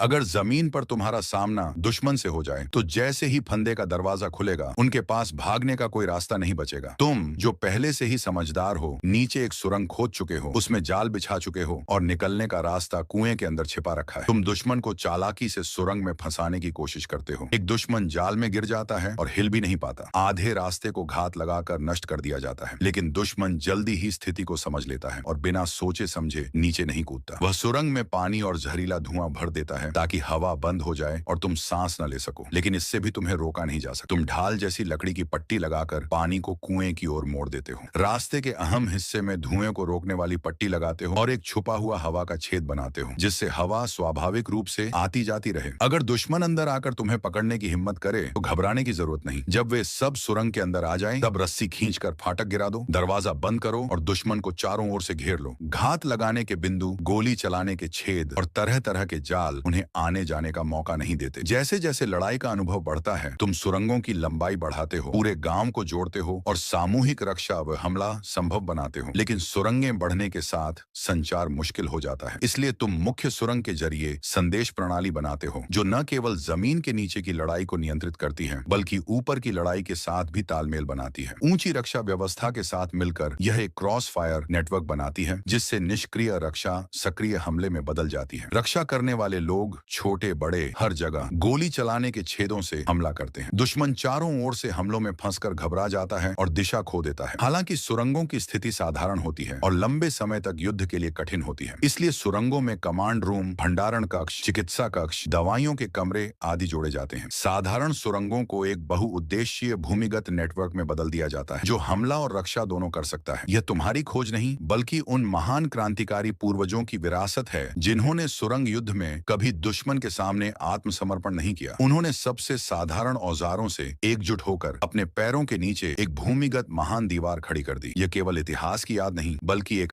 अगर जमीन पर तुम्हारा सामना दुश्मन से हो जाए तो जैसे ही फंदे का दरवाजा खुलेगा उनके पास भागने का कोई रास्ता नहीं बचेगा। तुम जो पहले से ही समझदार हो, नीचे एक सुरंग खोद चुके हो, उसमें जाल बिछा चुके हो और निकलने का रास्ता कुएं के अंदर छिपा रखा है। तुम दुश्मन को चालाकी से सुरंग में फंसाने की कोशिश करते हो। एक दुश्मन जाल में गिर जाता है और हिल भी नहीं पाता। आधे रास्ते को घात लगाकर नष्ट कर दिया जाता है, लेकिन दुश्मन जल्दी ही स्थिति को समझ लेता है और बिना सोचे समझे नीचे नहीं कूदता। वह सुरंग में पानी और जहरीला धुआं भर देता है ताकि हवा बंद हो जाए और तुम सांस न ले सको, लेकिन इससे भी तुम्हें रोका नहीं जा सकता। तुम ढाल जैसी लकड़ी की पट्टी लगाकर पानी को कुएं की ओर मोड़ देते हो। रास्ते के अहम हिस्से में धुएं को रोकने वाली पट्टी लगाते हो और एक छुपा हुआ हवा का छेद बनाते हो, जिससे हवा स्वाभाविक रूप से आती जाती रहे। अगर दुश्मन अंदर आकर तुम्हें पकड़ने की हिम्मत करे तो घबराने की जरूरत नहीं। जब वे सब सुरंग के अंदर आ जाएं, तब रस्सी खींचकर फाटक गिरा दो, दरवाजा बंद करो और दुश्मन को चारों ओर से घेर लो। घात लगाने के बिंदु, गोली चलाने के छेद और तरह तरह के जाल उन्हें आने जाने का मौका नहीं देते। जैसे जैसे लड़ाई का अनुभव बढ़ता है, तुम सुरंगों की लंबाई बढ़ाते हो, पूरे गांव को जोड़ते हो और सामूहिक रक्षा व हमला संभव बनाते हो। लेकिन सुरंगें बढ़ने के साथ संचार मुश्किल हो जाता है, इसलिए तुम मुख्य सुरंग के जरिए संदेश प्रणाली बनाते हो, जो न केवल जमीन के नीचे की लड़ाई को नियंत्रित करती है बल्कि ऊपर की लड़ाई के साथ भी तालमेल बनाती है। ऊंची रक्षा व्यवस्था के साथ मिलकर यह एक क्रॉस फायर नेटवर्क बनाती है, जिससे निष्क्रिय रक्षा सक्रिय हमले में बदल जाती है। रक्षा करने वाले लोग छोटे बड़े हर जगह गोली चलाने के छेदों से हमला करते हैं। दुश्मन चारों ओर से हमलों में फंसकर घबरा जाता है और दिशा खो देता है। हालांकि सुरंगों की स्थिति साधारण होती है और लंबे समय तक युद्ध के लिए कठिन होती है, इसलिए सुरंगों में कमांड रूम, भंडारण कक्ष, चिकित्सा कक्ष, दवाइयों के कमरे आदि जोड़े जाते हैं। साधारण सुरंगों को एक बहुउद्देशीय भूमिगत नेटवर्क में बदल दिया जाता है, जो हमला और रक्षा दोनों कर सकता है। यह तुम्हारी खोज नहीं बल्कि उन महान क्रांतिकारी पूर्वजों की विरासत है, जिन्होंने सुरंग युद्ध में कभी दुश्मन के सामने आत्मसमर्पण नहीं किया। उन्होंने सबसे साधारण औजारों से एकजुट होकर अपने पैरों के नीचे एक भूमिगत महान दीवार खड़ी कर दी। यह केवल इतिहास की याद नहीं बल्कि एक